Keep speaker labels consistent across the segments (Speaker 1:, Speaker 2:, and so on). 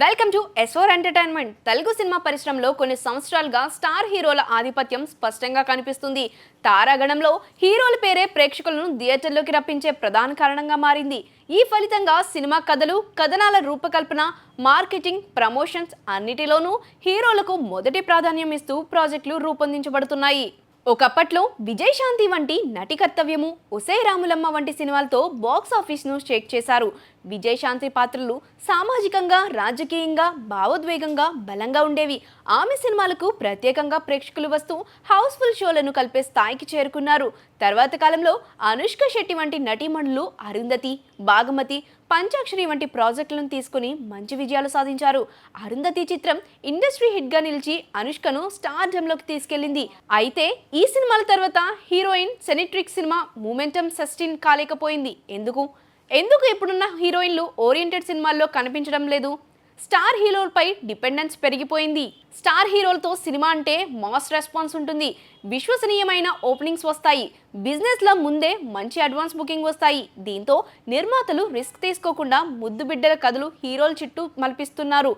Speaker 1: Welcome to SR entertainment. Telugu సినిమా పరిశ్రమలో కొన్ని సంవత్సరాలుగా స్టార్ హీరోల ఆధిపత్యం స్పష్టంగా కనిపిస్తుంది. తారాగణంలో హీరోల పేరే ప్రేక్షకులను థియేటర్లోకి రప్పించే ప్రధాన కారణంగా మారింది. ఈ ఫలితంగా సినిమా కథలు, కథనాల రూపకల్పన, మార్కెటింగ్, ప్రమోషన్స్ అన్నిటిలోనూ హీరోలకు మొదటి ప్రాధాన్యం ఇస్తూ ప్రాజెక్టులు రూపొందించబడుతున్నాయి. ఒకప్పట్లో విజయశాంతి వంటి నటి కర్తవ్యము, ఒసే రాములమ్మ వంటి సినిమాలతో బాక్స్ ఆఫీస్ను షేక్ చేశారు. విజయశాంతి పాత్రలు సామాజికంగా, రాజకీయంగా, భావోద్వేగంగా బలంగా ఉండేవి. ఆమె సినిమాలకు ప్రత్యేకంగా ప్రేక్షకులు వస్తూ హౌస్ఫుల్ షోలను కలిపే స్థాయికి చేరుకున్నారు. తర్వాత కాలంలో అనుష్క శెట్టి వంటి నటీమణులు అరుంధతి, భాగమతి, పంచాక్షరి వంటి ప్రాజెక్టులను తీసుకుని మంచి విజయాలు సాధించారు. అరుంధతి చిత్రం ఇండస్ట్రీ హిట్గా నిలిచి అనుష్కను స్టార్డమ్లోకి తీసుకెళ్లింది. అయితే ఈ సినిమాల తర్వాత హీరోయిన్ సెనిట్రిక్ సినిమా మూమెంటం సస్టైన్ కాలేకపోయింది. ఎందుకు ఇప్పుడున్న హీరోయిన్లు ఓరియంటెడ్ సినిమాల్లో కనిపించడం లేదు? స్టార్ హీరోలపై డిపెండెన్స్ పెరిగిపోయింది. స్టార్ హీరోలతో సినిమా అంటే మాస్ రెస్పాన్స్ ఉంటుంది, విశ్వసనీయమైన ఓపెనింగ్స్ వస్తాయి, బిజినెస్లో ముందే మంచి అడ్వాన్స్ బుకింగ్ వస్తాయి. దీంతో నిర్మాతలు రిస్క్ తీసుకోకుండా ముద్దు బిడ్డల కథలు హీరోల చుట్టూ మలిపిస్తున్నారు.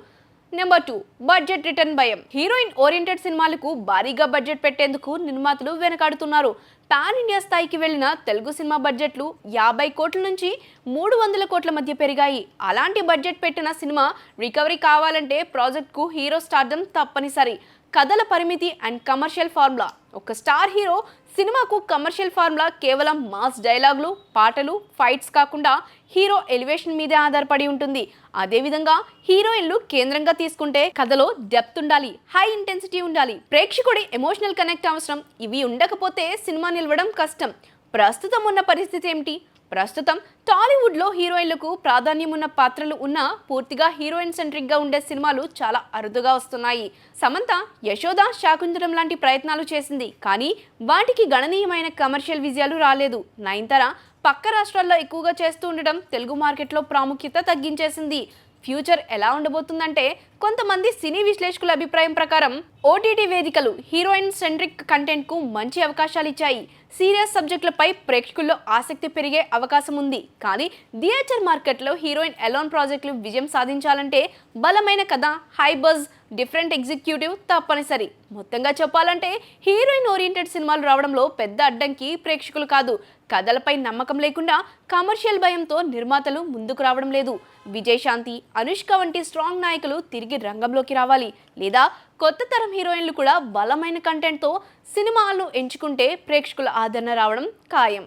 Speaker 1: నెంబర్ 2, బడ్జెట్ రిటర్న్ భయం. హీరోయిన్ ఓరియంటెడ్ సినిమాలకు భారీగా బడ్జెట్ పెట్టేందుకు నిర్మాతలు వెనకాడుతున్నారు. పాన్ ఇండియా స్థాయికి వెళ్లిన తెలుగు సినిమా బడ్జెట్లు 50 కోట్ల నుంచి 300 కోట్ల మధ్య పెరిగాయి. అలాంటి బడ్జెట్ పెట్టిన సినిమా రికవరీ కావాలంటే ప్రాజెక్ట్కు హీరో స్టార్డమ్ తప్పనిసరి. కథల పరిమితి అండ్ కమర్షియల్ ఫార్ములా. ఒక స్టార్ హీరో సినిమాకు కమర్షియల్ ఫార్ములా కేవలం మాస్ డైలాగులు, పాటలు, ఫైట్స్ కాకుండా హీరో ఎలివేషన్ మీదే ఆధారపడి ఉంటుంది. అదేవిధంగా హీరోయిన్లు కేంద్రంగా తీసుకుంటే కథలో డెప్త్ ఉండాలి, హై ఇంటెన్సిటీ ఉండాలి, ప్రేక్షకుడి ఎమోషనల్ కనెక్ట్ అవసరం. ఇవి ఉండకపోతే సినిమా నిలవడం కష్టం. ప్రస్తుతం ఉన్న పరిస్థితి ఏమిటి? ప్రస్తుతం టాలీవుడ్లో హీరోయిన్లకు ప్రాధాన్యం ఉన్న పాత్రలు ఉన్నా పూర్తిగా హీరోయిన్ సెంట్రిక్గా ఉండే సినిమాలు చాలా అరుదుగా వస్తున్నాయి. సమంత, యశోద, శాకుంతలం లాంటి ప్రయత్నాలు చేసింది, కానీ వాటికి గణనీయమైన కమర్షియల్ విజయాలు రాలేదు. నయనతార పక్క రాష్ట్రాల్లో ఎక్కువగా చేస్తూ ఉండడం తెలుగు మార్కెట్లో ప్రాముఖ్యత తగ్గించేసింది. ఫ్యూచర్ ఎలా ఉండబోతుందంటే, కొంతమంది సినీ విశ్లేషకుల అభిప్రాయం ప్రకారం ఓటీటీ వేదికలు హీరోయిన్ సెంట్రిక్ కంటెంట్కు మంచి అవకాశాలు ఇచ్చాయి. సీరియస్ సబ్జెక్టులపై ప్రేక్షకుల్లో ఆసక్తి పెరిగే అవకాశం ఉంది. కానీ థియేటర్ మార్కెట్లో హీరోయిన్ ఎలోన్ ప్రాజెక్టులు విజయం సాధించాలంటే బలమైన కథ, హై బజ్, డిఫరెంట్ ఎగ్జిక్యూటివ్ తప్పనిసరి. మొత్తంగా చెప్పాలంటే హీరోయిన్ ఓరియంటెడ్ సినిమాలు రావడంలో పెద్ద అడ్డంకి ప్రేక్షకులు కాదు, కథలపై నమ్మకం లేకుండా కమర్షియల్ భయంతో నిర్మాతలు ముందుకు రావడం లేదు. విజయశాంతి, అనుష్క వంటి స్ట్రాంగ్ నాయకులు తిరిగి రంగంలోకి రావాలి. లేదా కొత్త తరం హీరోయిన్లు కూడా బలమైన కంటెంట్తో సినిమాలను ఎంచుకుంటే ప్రేక్షకుల ఆదరణ రావడం ఖాయం.